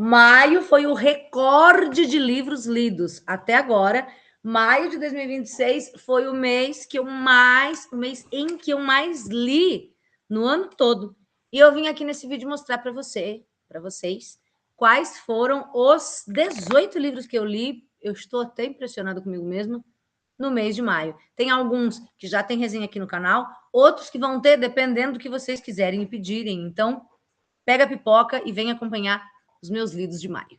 Maio foi o recorde de livros lidos até agora. Maio de 2026 foi o mês em que eu mais li no ano todo. E eu vim aqui nesse vídeo mostrar para vocês, quais foram os 18 livros que eu li. Eu estou até impressionada comigo mesma no mês de maio. Tem alguns que já tem resenha aqui no canal, outros que vão ter, dependendo do que vocês quiserem e pedirem. Então, pega a pipoca e vem acompanhar os meus lidos de maio.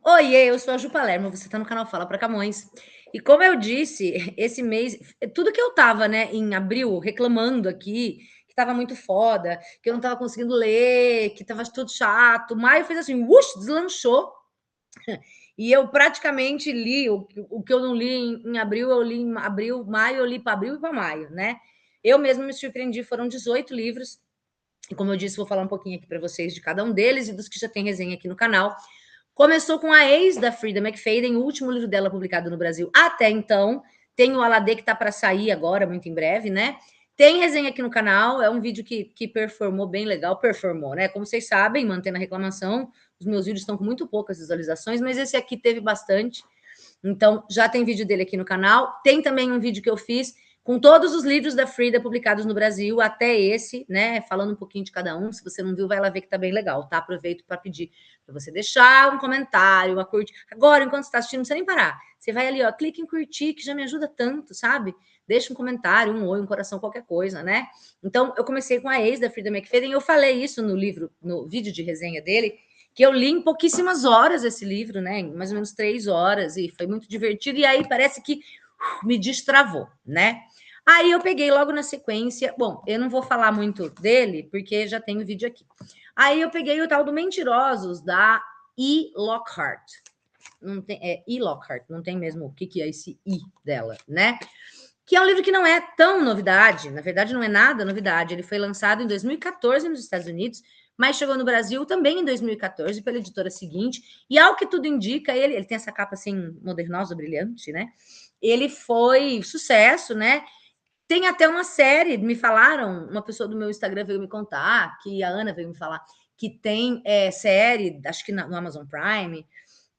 Oiê, eu sou a Ju Palermo, você está no canal Fala Pra Camões. E como eu disse, esse mês, tudo que eu tava, né, em abril, reclamando aqui, que tava muito foda, que eu não tava conseguindo ler, que tava tudo chato, maio fez assim, deslanchou. E eu praticamente li o que eu não li em abril, eu li em abril, maio, eu li para abril e para maio, né? Eu mesma me surpreendi, foram 18 livros. E como eu disse, vou falar um pouquinho aqui para vocês de cada um deles e dos que já tem resenha aqui no canal. Começou com a ex da Frida McFadden, o último livro dela publicado no Brasil até então. Tem o Aladê que está para sair agora, muito em breve, né? Tem resenha aqui no canal, é um vídeo que performou bem legal, né? Como vocês sabem, mantendo a reclamação, os meus vídeos estão com muito poucas visualizações, mas esse aqui teve bastante. Então, já tem vídeo dele aqui no canal. Tem também um vídeo que eu fiz com todos os livros da Frida publicados no Brasil, até esse, né? Falando um pouquinho de cada um. Se você não viu, vai lá ver que tá bem legal, tá? Aproveito para pedir para você deixar um comentário, uma curtir. Agora, enquanto você está assistindo, não precisa nem parar. Você vai ali, ó, clica em curtir, que já me ajuda tanto, sabe? Deixa um comentário, um oi, um coração, qualquer coisa, né? Então, eu comecei com a ex da Frida McFadden. Eu falei isso no livro, no vídeo de resenha dele, que eu li em pouquíssimas horas esse livro, né? Em mais ou menos 3 horas, e foi muito divertido. E aí parece que me destravou, né? Aí eu peguei logo na sequência. Bom, eu não vou falar muito dele, porque já tem o vídeo aqui. Aí eu peguei o tal do Mentirosos, da E. Lockhart. Não tem, é E. Lockhart, não tem mesmo o que é esse I dela, né? Que é um livro que não é tão novidade, na verdade não é nada novidade. Ele foi lançado em 2014 nos Estados Unidos, mas chegou no Brasil também em 2014 pela editora seguinte, e ao que tudo indica, ele tem essa capa assim modernosa, brilhante, né? Ele foi sucesso, né? Tem até uma série, me falaram, uma pessoa do meu Instagram veio me contar, que a Ana veio me falar, que tem série, acho que no Amazon Prime.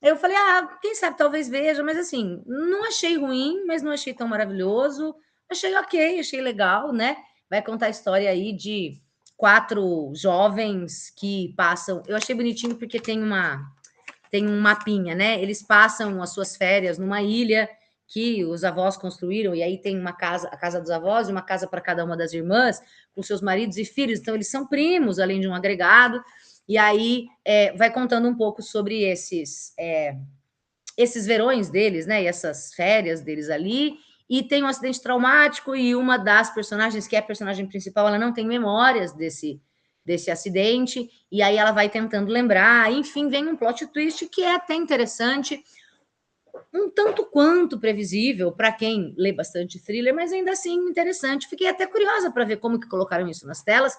Eu falei, quem sabe talvez veja, mas assim, não achei ruim, mas não achei tão maravilhoso. Achei ok, achei legal, né? Vai contar a história aí de 4 jovens que passam. Eu achei bonitinho porque tem um mapinha, né? Eles passam as suas férias numa ilha que os avós construíram, e aí tem uma casa, a casa dos avós, e uma casa para cada uma das irmãs, com seus maridos e filhos, então eles são primos, além de um agregado, e aí vai contando um pouco sobre esses verões deles, né, e essas férias deles ali, e tem um acidente traumático, e uma das personagens, que é a personagem principal, ela não tem memórias desse acidente, e aí ela vai tentando lembrar, enfim, vem um plot twist que é até interessante, um tanto quanto previsível para quem lê bastante thriller, mas ainda assim interessante. Fiquei até curiosa para ver como que colocaram isso nas telas,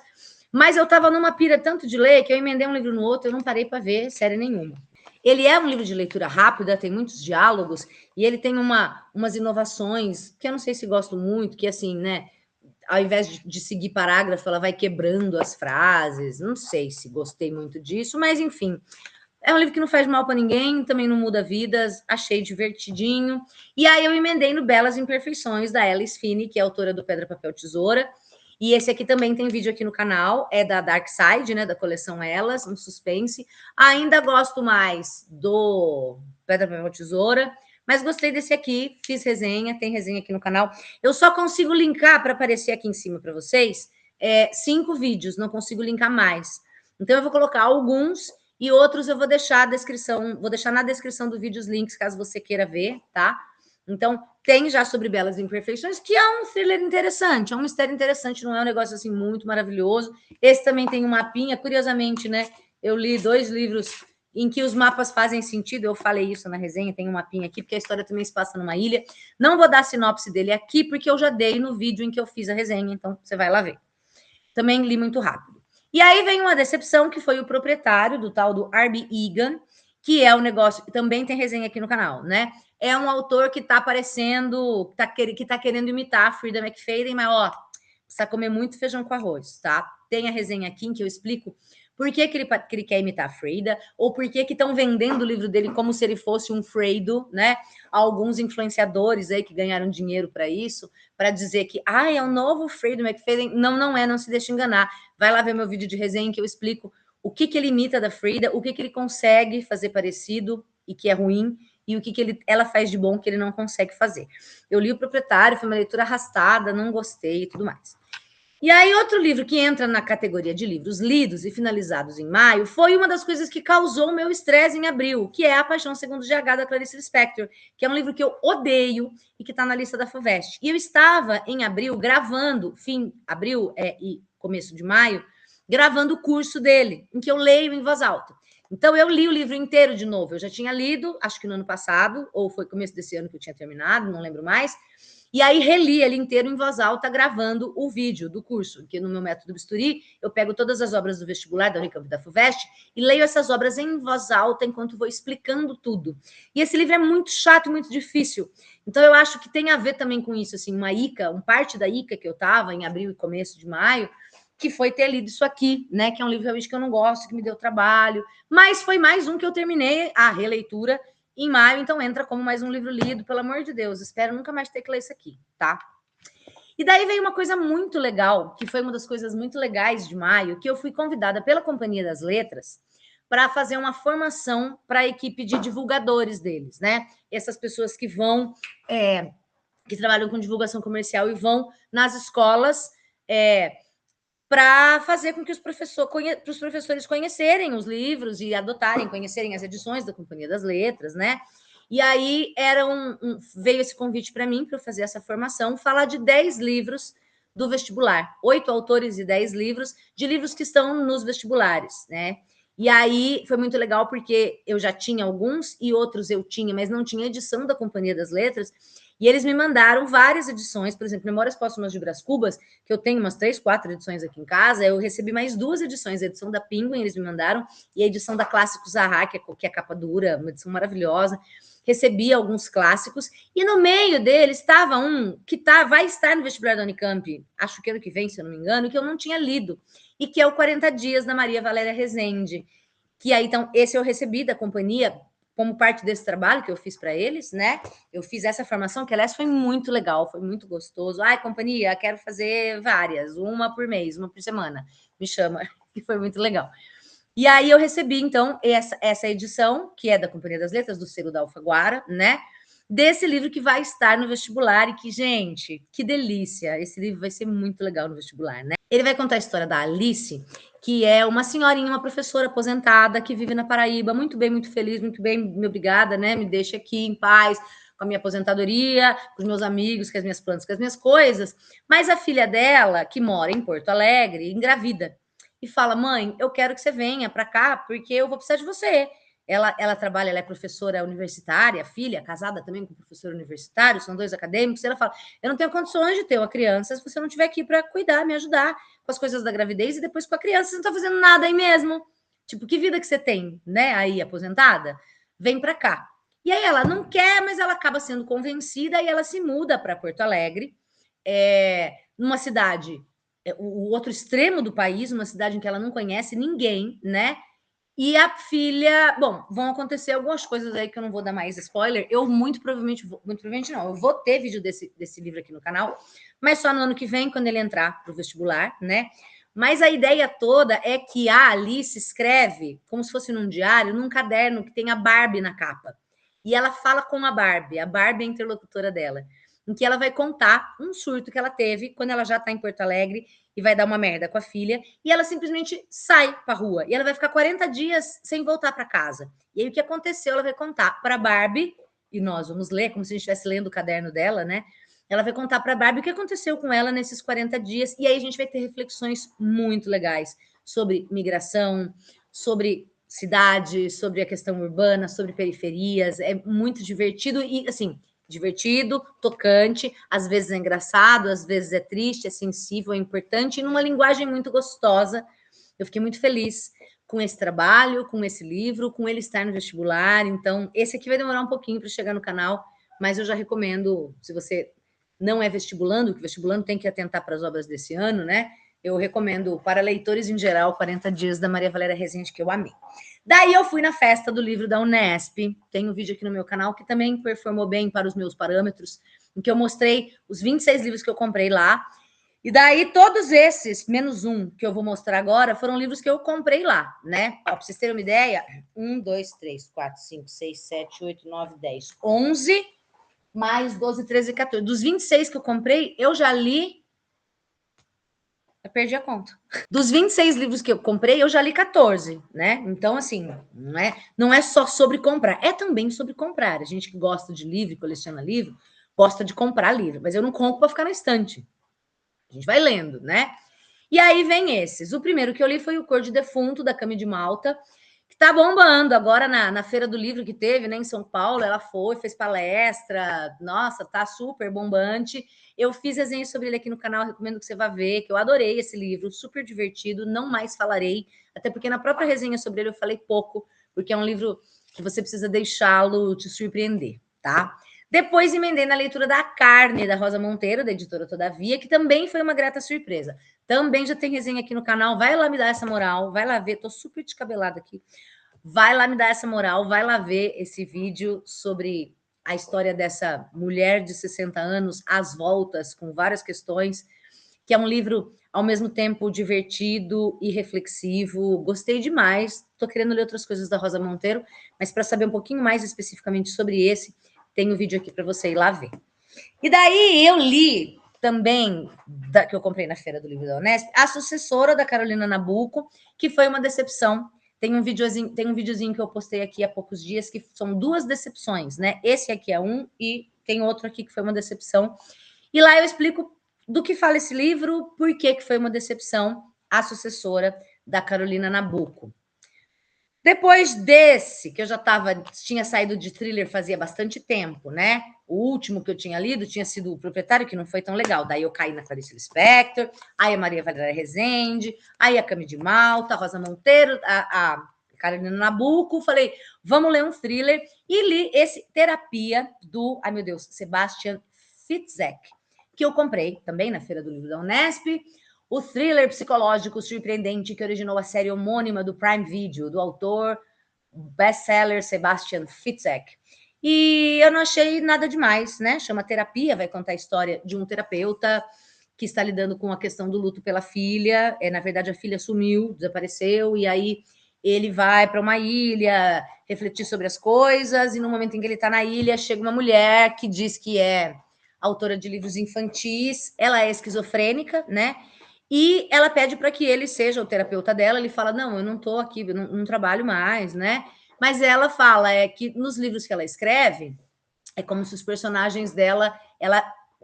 mas eu estava numa pira tanto de ler que eu emendei um livro no outro, eu não parei para ver série nenhuma. Ele é um livro de leitura rápida, tem muitos diálogos, e ele tem umas inovações que eu não sei se gosto muito, que assim, né, ao invés de seguir parágrafo, ela vai quebrando as frases, não sei se gostei muito disso, mas enfim, é um livro que não faz mal para ninguém, também não muda vidas, achei divertidinho. E aí eu emendei no Belas Imperfeições, da Alice Finney, que é autora do Pedra, Papel, Tesoura. E esse aqui também tem vídeo aqui no canal, é da Dark Side, né, da coleção Elas, um suspense. Ainda gosto mais do Pedra, Papel, Tesoura, mas gostei desse aqui, fiz resenha, tem resenha aqui no canal. Eu só consigo linkar, para aparecer aqui em cima para vocês, 5 vídeos, não consigo linkar mais. Então eu vou colocar alguns e outros eu vou deixar na descrição do vídeo os links, caso você queira ver, tá? Então, tem já sobre Belas Imperfeições, que é um thriller interessante, é um mistério interessante, não é um negócio assim muito maravilhoso. Esse também tem um mapinha, curiosamente, né? Eu li 2 livros em que os mapas fazem sentido, eu falei isso na resenha, tem um mapinha aqui, porque a história também se passa numa ilha. Não vou dar a sinopse dele aqui, porque eu já dei no vídeo em que eu fiz a resenha, então você vai lá ver. Também li muito rápido. E aí vem uma decepção, que foi o proprietário do tal do R.B. Egan, que é um negócio, também tem resenha aqui no canal, né? É um autor que tá aparecendo, que tá querendo imitar a Frida McFadden, mas ó, precisa comer muito feijão com arroz, tá? Tem a resenha aqui em que eu explico por que ele quer imitar a Freida, ou por que estão vendendo o livro dele como se ele fosse um Freido, né? Alguns influenciadores aí que ganharam dinheiro para isso, para dizer que é o novo Freido McFadden. Não, não é, não se deixe enganar. Vai lá ver meu vídeo de resenha em que eu explico o que ele imita da Freida, o que ele consegue fazer parecido e que é ruim, e o que ela faz de bom que ele não consegue fazer. Eu li O Proprietário, foi uma leitura arrastada, não gostei e tudo mais. E aí, outro livro que entra na categoria de livros lidos e finalizados em maio foi uma das coisas que causou o meu estresse em abril, que é A Paixão Segundo GH, da Clarice Lispector, que é um livro que eu odeio e que está na lista da FUVEST. E eu estava, em abril, gravando, abril e começo de maio, gravando o curso dele, em que eu leio em voz alta. Então, eu li o livro inteiro de novo. Eu já tinha lido, acho que no ano passado, ou foi começo desse ano que eu tinha terminado, não lembro mais. E aí reli ele inteiro em voz alta, gravando o vídeo do curso, que no meu método Bisturi, eu pego todas as obras do vestibular, da Unicamp e da FUVEST, e leio essas obras em voz alta enquanto vou explicando tudo. E esse livro é muito chato e muito difícil. Então, eu acho que tem a ver também com isso, assim, parte da ICA que eu estava em abril e começo de maio, que foi ter lido isso aqui, né? Que é um livro realmente que eu não gosto, que me deu trabalho, mas foi mais um que eu terminei a releitura em maio, então entra como mais um livro lido, pelo amor de Deus. Espero nunca mais ter que ler isso aqui, tá? E daí veio uma coisa muito legal, que foi uma das coisas muito legais de maio, que eu fui convidada pela Companhia das Letras para fazer uma formação para a equipe de divulgadores deles, né? Essas pessoas que vão, que trabalham com divulgação comercial e vão nas escolas para fazer com que os professores conhecerem os livros e conhecerem as edições da Companhia das Letras, né? E aí veio esse convite para mim para fazer essa formação, falar de 10 livros do vestibular, 8 autores e 10 livros, de livros que estão nos vestibulares, né? E aí foi muito legal porque eu já tinha alguns e outros eu tinha, mas não tinha edição da Companhia das Letras. E eles me mandaram várias edições, por exemplo, Memórias Póstumas de Brás Cubas, que eu tenho umas 3, 4 edições aqui em casa. Eu recebi mais 2 edições, a edição da Penguin, eles me mandaram, e a edição da Clássicos Zaha, que é capa dura, uma edição maravilhosa. Recebi alguns clássicos, e no meio deles estava um que vai estar no vestibular da Unicamp, acho que ano que vem, se eu não me engano, que eu não tinha lido, e que é o 40 Dias, da Maria Valéria Rezende. Que aí, então, esse eu recebi da companhia como parte desse trabalho que eu fiz para eles, né? Eu fiz essa formação, que aliás foi muito legal, foi muito gostoso. Companhia, quero fazer várias, uma por mês, uma por semana. Me chama, e foi muito legal. E aí eu recebi, então, essa edição, que é da Companhia das Letras, do selo da Alfaguara, né? Desse livro que vai estar no vestibular e que, gente, que delícia! Esse livro vai ser muito legal no vestibular, né? Ele vai contar a história da Alice, que é uma senhorinha, uma professora aposentada que vive na Paraíba, muito bem, muito feliz, muito bem, me obrigada, né? Me deixa aqui em paz, com a minha aposentadoria, com os meus amigos, com as minhas plantas, com as minhas coisas. Mas a filha dela, que mora em Porto Alegre, engravida e fala: mãe, eu quero que você venha para cá, porque eu vou precisar de você. Ela trabalha, ela é professora universitária, filha, casada também com professor universitário, são 2 acadêmicos. E ela fala: eu não tenho condições de ter uma criança se você não estiver aqui para cuidar, me ajudar com as coisas da gravidez e depois com a criança. Você não está fazendo nada aí mesmo. Tipo, que vida que você tem, né? Aí, aposentada? Vem para cá. E aí ela não quer, mas ela acaba sendo convencida e ela se muda para Porto Alegre, numa cidade, o outro extremo do país, uma cidade em que ela não conhece ninguém, né? E a filha, bom, vão acontecer algumas coisas aí que eu não vou dar mais spoiler. Eu muito provavelmente não, eu vou ter vídeo desse livro aqui no canal, mas só no ano que vem, quando ele entrar para o vestibular, né? Mas a ideia toda é que a Alice escreve como se fosse num diário, num caderno que tem a Barbie na capa. E ela fala com a Barbie é a interlocutora dela, em que ela vai contar um surto que ela teve quando ela já está em Porto Alegre e vai dar uma merda com a filha, e ela simplesmente sai para a rua, e ela vai ficar 40 dias sem voltar para casa. E aí o que aconteceu, ela vai contar para a Barbie, e nós vamos ler, como se a gente estivesse lendo o caderno dela, né? Ela vai contar para a Barbie o que aconteceu com ela nesses 40 dias, e aí a gente vai ter reflexões muito legais sobre migração, sobre cidade, sobre a questão urbana, sobre periferias. É muito divertido e, assim, divertido, tocante, às vezes é engraçado, às vezes é triste, é sensível, é importante, e numa linguagem muito gostosa. Eu fiquei muito feliz com esse trabalho, com esse livro, com ele estar no vestibular. Então, esse aqui vai demorar um pouquinho para chegar no canal, mas eu já recomendo, se você não é vestibulando, que vestibulando tem que atentar para as obras desse ano, né? Eu recomendo para leitores em geral 40 Dias da Maria Valéria Rezende, que eu amei. Daí eu fui na festa do livro da Unesp, tem um vídeo aqui no meu canal que também performou bem para os meus parâmetros, em que eu mostrei os 26 livros que eu comprei lá. E daí todos esses, menos um que eu vou mostrar agora, foram livros que eu comprei lá, né? Para vocês terem uma ideia, 1, 2, 3, 4, 5, 6, 7, 8, 9, 10, 11, mais 12, 13, 14. Dos 26 que eu comprei, eu já li. Eu perdi a conta. Dos 26 livros que eu comprei, eu já li 14, né? Então, assim, não é só sobre comprar, é também sobre comprar. A gente que gosta de livro, coleciona livro, gosta de comprar livro, mas eu não compro para ficar na estante. A gente vai lendo, né? E aí vem esses. O primeiro que eu li foi o Cor de Defunto, da Cami de Malta, que tá bombando agora na Feira do Livro que teve, né, em São Paulo. Ela foi, fez palestra. Nossa, tá super bombante. Eu fiz resenha sobre ele aqui no canal, recomendo que você vá ver, que eu adorei esse livro, super divertido, não mais falarei, até porque na própria resenha sobre ele eu falei pouco, porque é um livro que você precisa deixá-lo te surpreender, tá? Depois emendei na leitura da Carne, da Rosa Monteiro, da editora Todavia, que também foi uma grata surpresa. Também já tem resenha aqui no canal, vai lá me dar essa moral, vai lá ver, tô super descabelada aqui. Vai lá me dar essa moral, vai lá ver esse vídeo sobre a história dessa mulher de 60 anos, às voltas, com várias questões, que é um livro ao mesmo tempo divertido e reflexivo. Gostei demais. Estou querendo ler outras coisas da Rosa Monteiro, mas para saber um pouquinho mais especificamente sobre esse, tem um vídeo aqui para você ir lá ver. E daí eu li também, que eu comprei na Feira do Livro da Unesp, A Sucessora, da Carolina Nabuco, que foi uma decepção. Tem um videozinho que eu postei aqui há poucos dias, que são duas decepções, né? Esse aqui é um e tem outro aqui que foi uma decepção. E lá eu explico do que fala esse livro, por que foi uma decepção, A Sucessora, da Carolina Nabuco. Depois desse, que eu tinha saído de thriller fazia bastante tempo, né? O último que eu tinha lido tinha sido O Proprietário, que não foi tão legal. Daí eu caí na Clarice Lispector, aí a Maria Valéria Rezende, aí a Cami de Malta, a Rosa Monteiro, a Carolina Nabuco. Falei, vamos ler um thriller. E li esse Terapia, do, ai meu Deus, Sebastian Fitzek, que eu comprei também na Feira do Livro da Unesp. O thriller psicológico surpreendente que originou a série homônima do Prime Video, do autor best-seller Sebastian Fitzek. E eu não achei nada demais, né? Chama Terapia, vai contar a história de um terapeuta que está lidando com a questão do luto pela filha. Na verdade, a filha sumiu, desapareceu, e aí ele vai para uma ilha refletir sobre as coisas, e no momento em que ele está na ilha, chega uma mulher que diz que é autora de livros infantis, ela é esquizofrênica, né? E ela pede para que ele seja o terapeuta dela. Ele fala: não, eu não estou aqui, eu não trabalho mais, né? Mas ela fala que nos livros que ela escreve, é como se os personagens dela,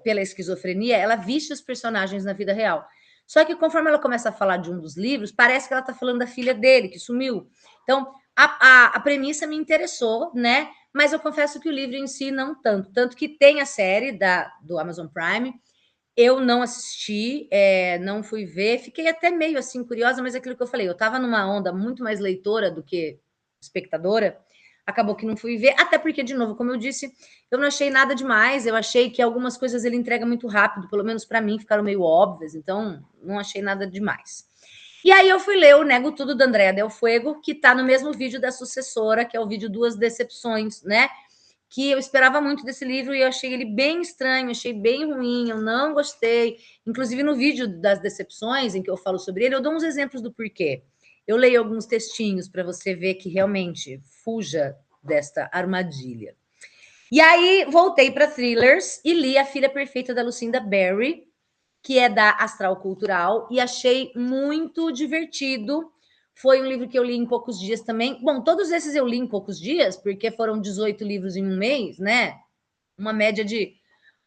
pela esquizofrenia, ela visse os personagens na vida real. Só que conforme ela começa a falar de um dos livros, parece que ela está falando da filha dele, que sumiu. Então, a premissa me interessou, né? Mas eu confesso que o livro em si não tanto. Tanto que tem a série do Amazon Prime. Eu não assisti, não fui ver, fiquei até meio assim curiosa, mas é aquilo que eu falei, eu estava numa onda muito mais leitora do que espectadora, acabou que não fui ver, até porque, de novo, como eu disse, eu não achei nada demais, eu achei que algumas coisas ele entrega muito rápido, pelo menos para mim ficaram meio óbvias, então não achei nada demais. E aí eu fui ler o Nego Tudo, da Andrea Del Fuego, que está no mesmo vídeo da Sucessora, que é o vídeo Duas Decepções, né? Que eu esperava muito desse livro e eu achei ele bem estranho, achei bem ruim, eu não gostei. Inclusive, no vídeo das decepções, em que eu falo sobre ele, eu dou uns exemplos do porquê. Eu leio alguns textinhos para você ver que realmente fuja desta armadilha. E aí, voltei para thrillers e li A Filha Perfeita, da Lucinda Berry, que é da Astral Cultural, e achei muito divertido. Foi um livro que eu li em poucos dias também. Bom, todos esses eu li em poucos dias, porque foram 18 livros em um mês, né? Uma média de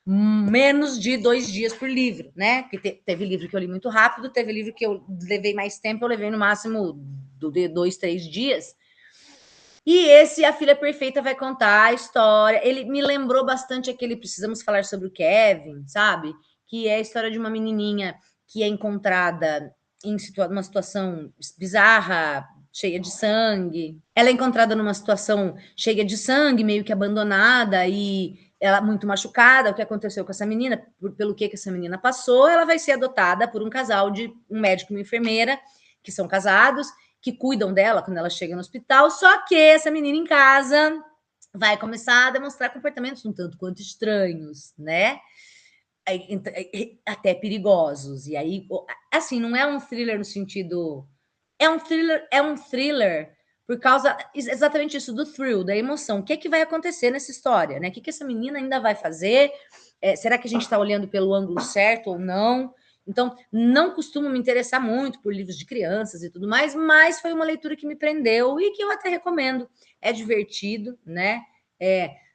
menos de 2 dias por livro, né? Porque teve livro que eu li muito rápido, teve livro que eu levei mais tempo, eu levei no máximo de 2, 3 dias. E esse, A Filha Perfeita, vai contar a história. Ele me lembrou bastante aquele Precisamos Falar sobre o Kevin, sabe? Que é a história de uma menininha que é encontrada em uma situação bizarra, cheia de sangue. Ela é encontrada numa situação cheia de sangue, meio que abandonada, e ela muito machucada, o que aconteceu com essa menina, pelo que essa menina passou, ela vai ser adotada por um casal de um médico e uma enfermeira, que são casados, que cuidam dela quando ela chega no hospital, só que essa menina em casa vai começar a demonstrar comportamentos um tanto quanto estranhos, né? Até perigosos. E aí, assim, não é um thriller no sentido. É um thriller por causa exatamente isso, do thrill, da emoção. O que, é que vai acontecer nessa história? Né? O que, que essa menina ainda vai fazer? Será que a gente está olhando pelo ângulo certo ou não? Então, não costumo me interessar muito por livros de crianças e tudo mais, mas foi uma leitura que me prendeu e que eu até recomendo. É divertido, né?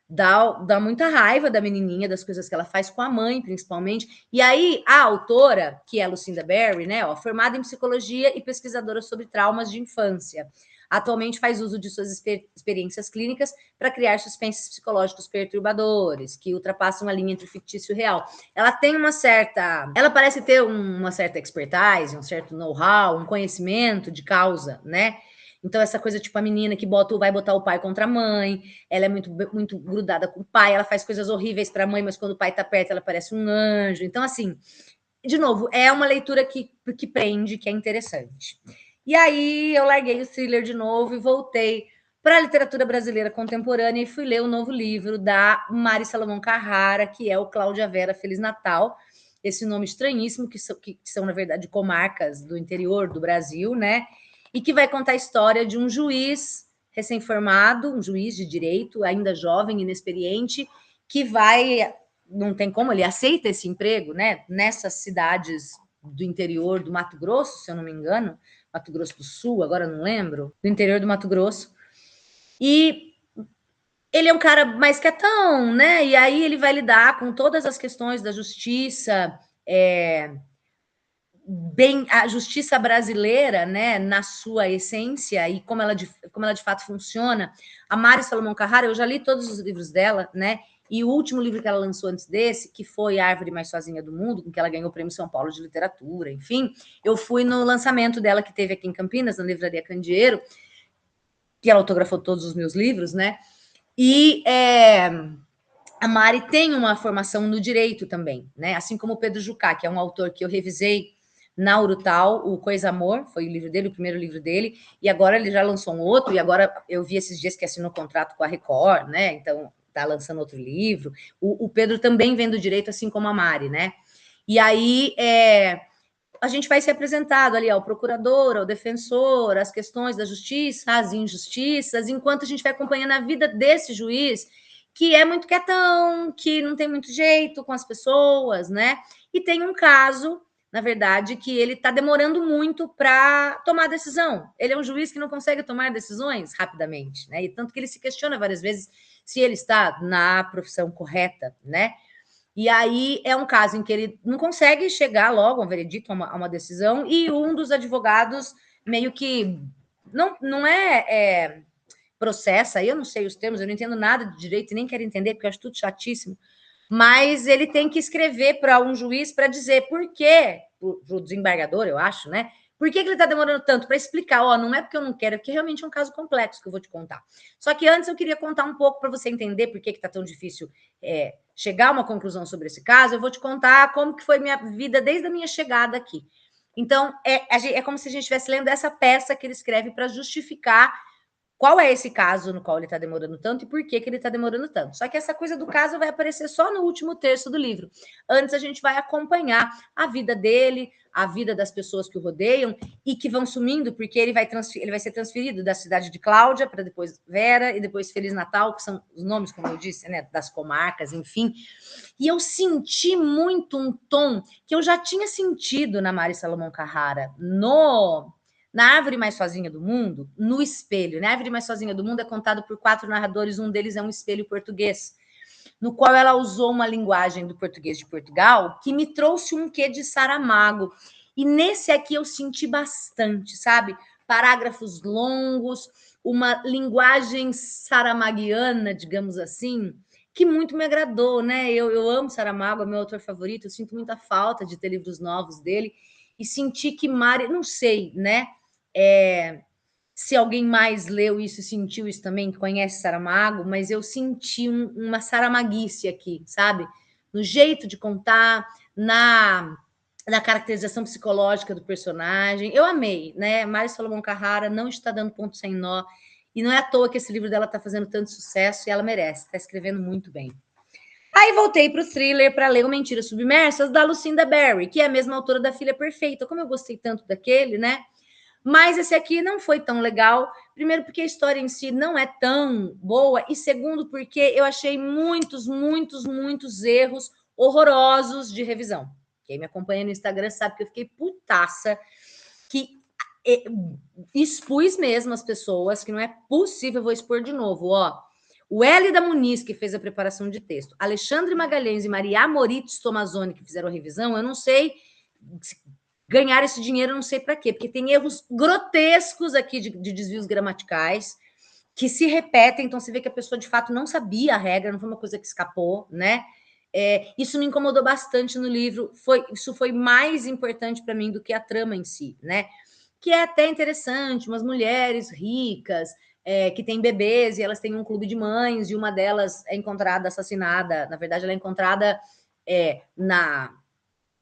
Dá muita raiva da menininha, das coisas que ela faz com a mãe, principalmente. E aí, a autora, que é a Lucinda Berry, né, formada em psicologia e pesquisadora sobre traumas de infância, atualmente faz uso de suas experiências clínicas para criar suspensos psicológicos perturbadores, que ultrapassam a linha entre fictício e real. Ela tem uma certa... Ela parece ter uma certa expertise, um certo know-how, um conhecimento de causa, né? Então, essa coisa, tipo, a menina que vai botar o pai contra a mãe, ela é muito, muito grudada com o pai, ela faz coisas horríveis para a mãe, mas quando o pai tá perto, ela parece um anjo. Então, assim, de novo, é uma leitura que prende, que é interessante. E aí, eu larguei o thriller de novo e voltei para a literatura brasileira contemporânea e fui ler o novo livro da Mari Salomão Carrara, que é o Cláudia Vera Feliz Natal. Esse nome estranhíssimo, que são, na verdade, comarcas do interior do Brasil, né? E que vai contar a história de um juiz recém-formado, um juiz de direito, ainda jovem, inexperiente, que vai, não tem como, ele aceita esse emprego, né? Nessas cidades do interior do Mato Grosso, se eu não me engano, Mato Grosso do Sul, agora não lembro, do interior do Mato Grosso. E ele é um cara mais quietão, né? E aí ele vai lidar com todas as questões da justiça, bem a justiça brasileira, né, na sua essência e como ela de fato funciona. A Mari Salomão Carrara, eu já li todos os livros dela, né? E o último livro que ela lançou antes desse, que foi A Árvore Mais Sozinha do Mundo, com que ela ganhou o Prêmio São Paulo de Literatura, enfim, eu fui no lançamento dela que teve aqui em Campinas, na Livraria Candeeiro, que ela autografou todos os meus livros, né? E a Mari tem uma formação no direito também, né? Assim como o Pedro Jucá, que é um autor que eu revisei na Urutau, o Coisa Amor, foi o livro dele, o primeiro livro dele, e agora ele já lançou um outro, e agora eu vi esses dias que assinou contrato com a Record, né? Então tá lançando outro livro. O Pedro também vem do direito, assim como a Mari, né? E aí a gente vai ser apresentado ali ao procurador, ao defensor, as questões da justiça, as injustiças, enquanto a gente vai acompanhando a vida desse juiz, que é muito quietão, que não tem muito jeito com as pessoas, né? E tem um caso, na verdade, que ele está demorando muito para tomar decisão. Ele é um juiz que não consegue tomar decisões rapidamente, né? E tanto que ele se questiona várias vezes se ele está na profissão correta, né? E aí é um caso em que ele não consegue chegar logo a um veredito, a uma decisão, e um dos advogados meio que não processa, eu não sei os termos, eu não entendo nada de direito e nem quero entender, porque eu acho tudo chatíssimo, mas ele tem que escrever para um juiz para dizer por quê, para o desembargador, eu acho, né? Por que ele está demorando tanto? Para explicar, ó, não é porque eu não quero, é porque realmente é um caso complexo que eu vou te contar. Só que antes eu queria contar um pouco para você entender por que está tão difícil chegar a uma conclusão sobre esse caso. Eu vou te contar como que foi minha vida desde a minha chegada aqui. Então, é como se a gente estivesse lendo essa peça que ele escreve para justificar qual é esse caso no qual ele está demorando tanto e por que ele está demorando tanto. Só que essa coisa do caso vai aparecer só no último terço do livro. Antes a gente vai acompanhar a vida dele, a vida das pessoas que o rodeiam e que vão sumindo, porque ele vai ser transferido da cidade de Cláudia para depois Vera e depois Feliz Natal, que são os nomes, como eu disse, né, das comarcas, enfim. E eu senti muito um tom que eu já tinha sentido na Mari Salomão Carrara, na Árvore Mais Sozinha do Mundo, no espelho. Na Árvore Mais Sozinha do Mundo é contado por 4 narradores, um deles é um espelho português, no qual ela usou uma linguagem do português de Portugal que me trouxe um quê de Saramago. E nesse aqui eu senti bastante, sabe? Parágrafos longos, uma linguagem saramaguiana, digamos assim, que muito me agradou, né? Eu amo Saramago, é meu autor favorito, eu sinto muita falta de ter livros novos dele, e senti que Mari, não sei, né? se alguém mais leu isso e sentiu isso também, que conhece Saramago, mas eu senti uma saramaguice aqui, sabe? No jeito de contar, na caracterização psicológica do personagem. Eu amei, né? Mari Solomon Carrara não está dando ponto sem nó, e não é à toa que esse livro dela está fazendo tanto sucesso, e ela merece, está escrevendo muito bem. Aí voltei para o thriller para ler o Mentiras Submersas, da Lucinda Berry, que é a mesma autora da Filha Perfeita. Como eu gostei tanto daquele, né? Mas esse aqui não foi tão legal. Primeiro, porque a história em si não é tão boa. E segundo, porque eu achei muitos erros horrorosos de revisão. Quem me acompanha no Instagram sabe que eu fiquei putaça, que expus mesmo as pessoas, que não é possível, eu vou expor de novo, ó. O Hélida Muniz, que fez a preparação de texto, Alexandre Magalhães e Maria Moritz Tomazoni, que fizeram a revisão, eu não sei ganhar esse dinheiro, eu não sei para quê, porque tem erros grotescos aqui de desvios gramaticais que se repetem, então você vê que a pessoa de fato não sabia a regra, não foi uma coisa que escapou, né? Isso me incomodou bastante no livro, isso foi mais importante para mim do que a trama em si, né? Que é até interessante, umas mulheres ricas, que têm bebês, e elas têm um clube de mães, e uma delas é encontrada assassinada, na verdade ela é encontrada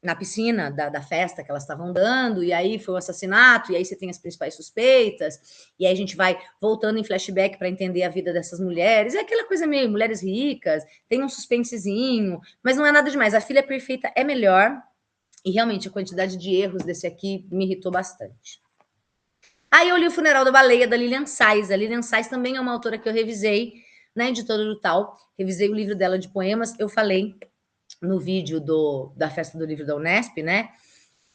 na piscina da festa que elas estavam dando, e aí foi o assassinato, e aí você tem as principais suspeitas, e aí a gente vai voltando em flashback para entender a vida dessas mulheres, é aquela coisa meio mulheres ricas, tem um suspensezinho, mas não é nada demais. A Filha Perfeita é melhor, e realmente a quantidade de erros desse aqui me irritou bastante. Aí eu li O Funeral da Baleia, da Lilian Sais. A Lilian Sais também é uma autora que eu revisei na editora do Tal, revisei o livro dela de poemas, eu falei no vídeo da festa do livro da Unesp, né?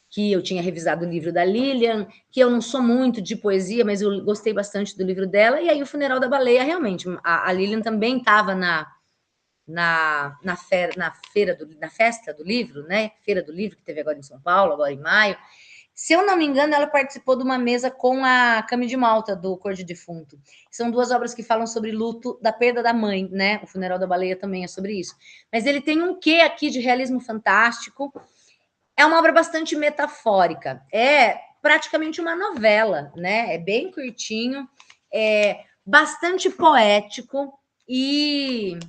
Que eu tinha revisado o livro da Lilian, que eu não sou muito de poesia, mas eu gostei bastante do livro dela. E aí, O Funeral da Baleia, realmente, a Lilian também estava na festa do livro, né? Feira do livro, que teve agora em São Paulo, agora em maio. Se eu não me engano, ela participou de uma mesa com a Cami de Malta, do Cor de Defunto. São duas obras que falam sobre luto da perda da mãe, né? O Funeral da Baleia também é sobre isso. Mas ele tem um quê aqui de realismo fantástico. É uma obra bastante metafórica. É praticamente uma novela, né? É bem curtinho, é bastante poético e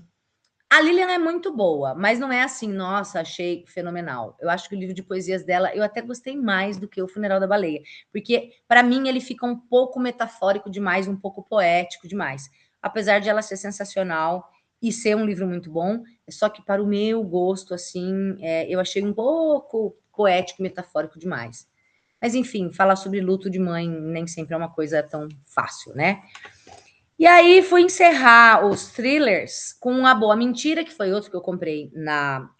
a Lilian é muito boa, mas não é assim, nossa, achei fenomenal. Eu acho que o livro de poesias dela, eu até gostei mais do que O Funeral da Baleia, porque para mim ele fica um pouco metafórico demais, um pouco poético demais. Apesar de ela ser sensacional e ser um livro muito bom, só que para o meu gosto, assim, eu achei um pouco poético e metafórico demais. Mas enfim, falar sobre luto de mãe nem sempre é uma coisa tão fácil, né? E aí fui encerrar os thrillers com A Boa Mentira, que foi outro que eu comprei na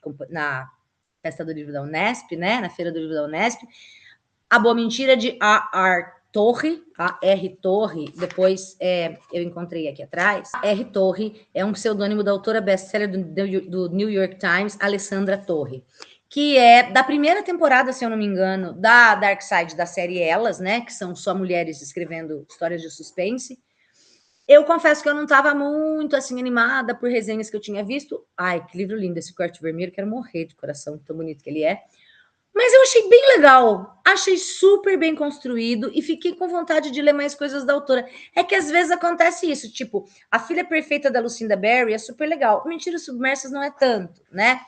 festa do livro da Unesp, né? Na feira do livro da Unesp. A Boa Mentira, de A.R. Torre, A.R. Torre, depois eu encontrei aqui atrás. A.R. Torre é um pseudônimo da autora best-seller do New York Times, Alessandra Torre, que é da primeira temporada, se eu não me engano, da Dark Side, da série Elas, né? Que são só mulheres escrevendo histórias de suspense. Eu confesso que eu não estava muito assim animada por resenhas que eu tinha visto. Ai, que livro lindo esse Corte Vermelho, quero morrer de coração, tão bonito que ele é. Mas eu achei bem legal, achei super bem construído e fiquei com vontade de ler mais coisas da autora. É que às vezes acontece isso, tipo, A Filha Perfeita da Lucinda Berry é super legal, Mentiras Submersas não é tanto, né?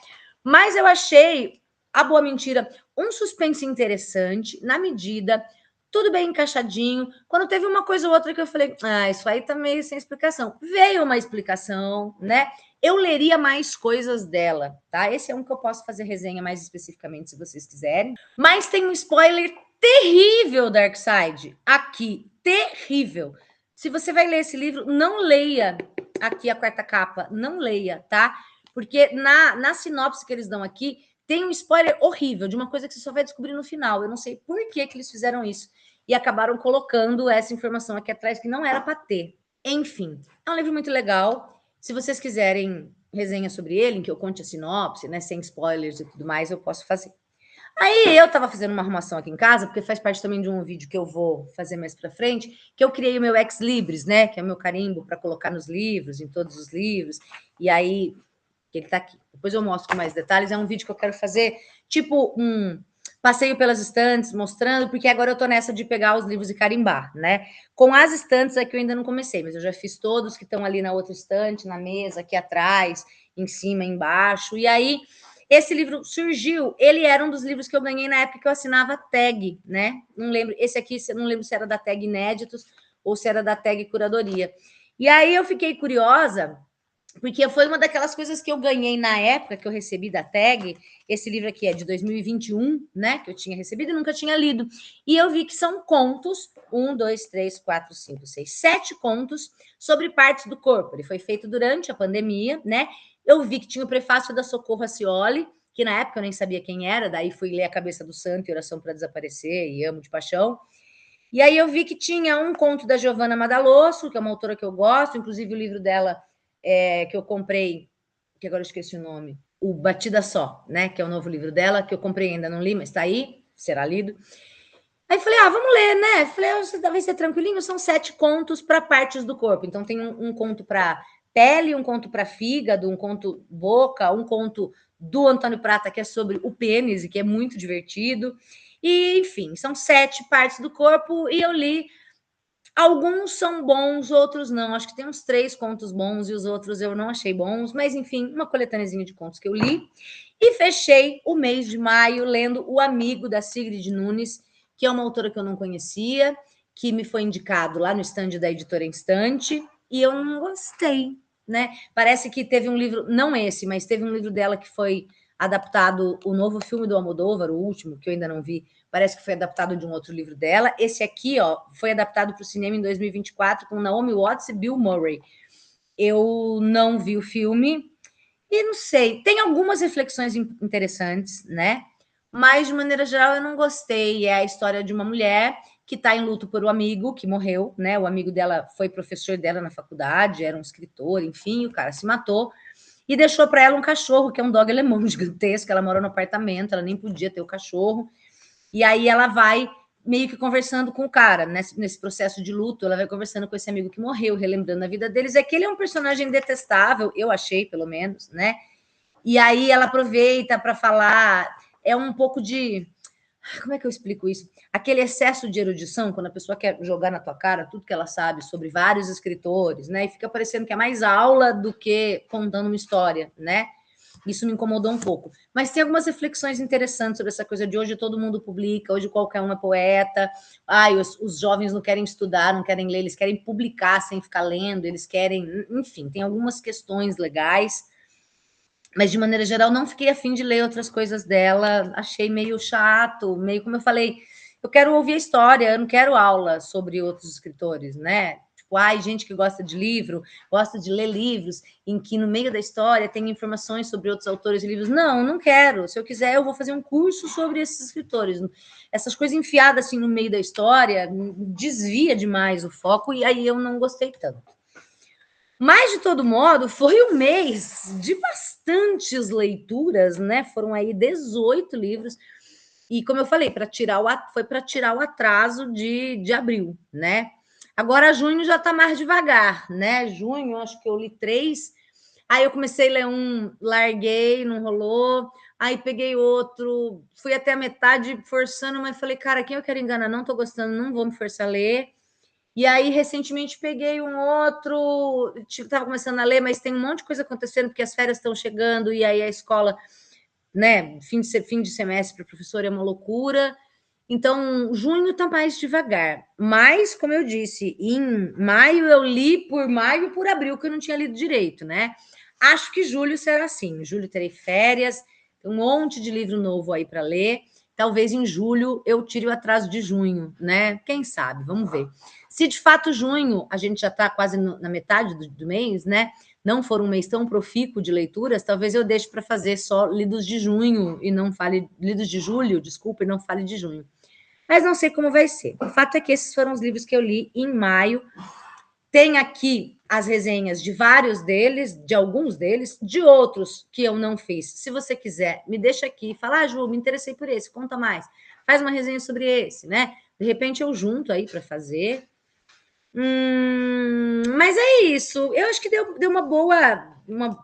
Mas eu achei A Boa Mentira um suspense interessante, na medida, tudo bem encaixadinho. Quando teve uma coisa ou outra que eu falei, isso aí tá meio sem explicação. Veio uma explicação, né? Eu leria mais coisas dela, tá? Esse é um que eu posso fazer resenha mais especificamente, se vocês quiserem. Mas tem um spoiler terrível, Darkseid, aqui. Terrível. Se você vai ler esse livro, não leia aqui a quarta capa. Não leia, tá? Porque na sinopse que eles dão aqui, tem um spoiler horrível de uma coisa que você só vai descobrir no final. Eu não sei por que eles fizeram isso. E acabaram colocando essa informação aqui atrás que não era para ter. Enfim, é um livro muito legal. Se vocês quiserem resenha sobre ele, em que eu conte a sinopse, né, sem spoilers e tudo mais, eu posso fazer. Aí eu estava fazendo uma arrumação aqui em casa, porque faz parte também de um vídeo que eu vou fazer mais para frente, que eu criei o meu Ex Libris, né, que é o meu carimbo para colocar nos livros, em todos os livros. E aí ele está aqui. Depois eu mostro com mais detalhes. É um vídeo que eu quero fazer, tipo passeio pelas estantes, mostrando, porque agora eu tô nessa de pegar os livros e carimbar, né? Com as estantes é que eu ainda não comecei, mas eu já fiz todos que estão ali na outra estante, na mesa, aqui atrás, em cima, embaixo. E aí, esse livro surgiu, ele era um dos livros que eu ganhei na época que eu assinava tag, né? Não lembro, esse aqui, não lembro se era da tag Inéditos ou se era da tag Curadoria. E aí eu fiquei curiosa, porque foi uma daquelas coisas que eu ganhei na época que eu recebi da tag. Esse livro aqui é de 2021, né? Que eu tinha recebido e nunca tinha lido. E eu vi que são contos: 7 contos sobre partes do corpo. Ele foi feito durante a pandemia, né? Eu vi que tinha o prefácio da Socorro Acioli, que na época eu nem sabia quem era, daí fui ler A Cabeça do Santo e Oração para Desaparecer e Amo de Paixão. E aí eu vi que tinha um conto da Giovanna Madalosso, que é uma autora que eu gosto, inclusive o livro dela que eu comprei, que agora eu esqueci o nome, o Batida Só, né? Que é o novo livro dela, que eu comprei ainda não li, mas está aí, será lido. Aí falei, vamos ler, né? Falei, vai ser tranquilinho, são 7 contos para partes do corpo. Então tem um conto para pele, um conto para fígado, um conto boca, um conto do Antônio Prata, que é sobre o pênis, e que é muito divertido. E, enfim, são 7 partes do corpo, e eu li. Alguns são bons, outros não. Acho que tem uns 3 contos bons e os outros eu não achei bons. Mas, enfim, uma coletâneazinha de contos que eu li. E fechei o mês de maio lendo O Amigo, da Sigrid Nunes, que é uma autora que eu não conhecia, que me foi indicado lá no stand da Editora Instante, e eu não gostei, né? Parece que teve um livro, não esse, mas teve um livro dela que foi adaptado, o novo filme do Almodóvar, o último, que eu ainda não vi, parece que foi adaptado de um outro livro dela. Esse aqui, foi adaptado para o cinema em 2024 com Naomi Watts e Bill Murray. Eu não vi o filme e não sei, tem algumas reflexões interessantes, né? Mas, de maneira geral, eu não gostei. É a história de uma mulher que está em luto por um amigo que morreu, né? O amigo dela foi professor dela na faculdade, era um escritor, enfim, o cara se matou e deixou para ela um cachorro, que é um dog alemão gigantesco. Ela mora no apartamento, ela nem podia ter o cachorro. E aí ela vai meio que conversando com o cara, nesse processo de luto, ela vai conversando com esse amigo que morreu, relembrando a vida deles. É que ele é um personagem detestável, eu achei, pelo menos, né? E aí ela aproveita para falar, é um pouco de... Como é que eu explico isso? Aquele excesso de erudição, quando a pessoa quer jogar na tua cara tudo que ela sabe sobre vários escritores, né? E fica parecendo que é mais aula do que contando uma história, né? Isso me incomodou um pouco. Mas tem algumas reflexões interessantes sobre essa coisa de hoje todo mundo publica, hoje qualquer um é poeta. Os jovens não querem estudar, não querem ler, eles querem publicar sem ficar lendo, eles querem... Enfim, tem algumas questões legais. Mas, de maneira geral, não fiquei afim de ler outras coisas dela. Achei meio chato, meio como eu falei, eu quero ouvir a história, eu não quero aula sobre outros escritores, né? Tipo, gente que gosta de livro, gosta de ler livros, em que no meio da história tem informações sobre outros autores e livros. Não, não quero. Se eu quiser, eu vou fazer um curso sobre esses escritores. Essas coisas enfiadas assim no meio da história desvia demais o foco, e aí eu não gostei tanto. Mas, de todo modo, foi um mês de bastantes leituras, né? Foram aí 18 livros. E, como eu falei, foi para tirar o atraso de abril, né? Agora, junho já está mais devagar, né? Junho, acho que eu li 3. Aí eu comecei a ler um, larguei, não rolou. Aí peguei outro, fui até a metade forçando, mas falei, cara, quem eu quero enganar? Não estou gostando, não vou me forçar a ler. E aí, recentemente, peguei um outro, estava começando a ler, mas tem um monte de coisa acontecendo, porque as férias estão chegando, e aí a escola, né, fim de semestre para o professor é uma loucura. Então, junho está mais devagar. Mas, como eu disse, em maio eu li por maio e por abril, que eu não tinha lido direito, né? Acho que julho será assim. Em julho terei férias, tem um monte de livro novo aí para ler. Talvez em julho eu tire o atraso de junho, né? Quem sabe? Vamos ver. Se de fato junho, a gente já está quase na metade do mês, né? Não for um mês tão profícuo de leituras, talvez eu deixe para fazer só lidos de junho e não fale... Lidos de julho, desculpa, e não fale de junho. Mas não sei como vai ser. O fato é que esses foram os livros que eu li em maio. Tem aqui as resenhas de vários deles, de alguns deles, de outros que eu não fiz. Se você quiser, me deixa aqui e fala, Ju, me interessei por esse, conta mais. Faz uma resenha sobre esse, né? De repente eu junto aí para fazer. Mas é isso. Eu acho que deu uma boa...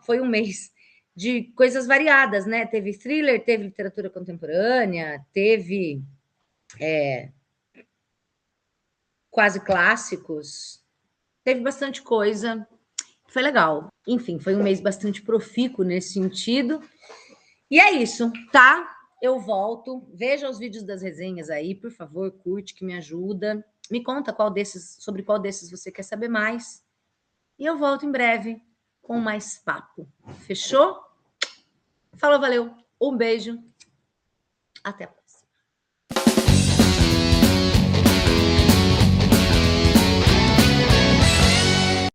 foi um mês de coisas variadas, né? Teve thriller, teve literatura contemporânea, teve quase clássicos, teve bastante coisa. Foi legal. Enfim, foi um mês bastante profícuo nesse sentido. E é isso, tá? Eu volto. Veja os vídeos das resenhas aí, por favor, curte, que me ajuda. Me conta sobre qual desses você quer saber mais. E eu volto em breve com mais papo. Fechou? Falou, valeu. Um beijo. Até a próxima.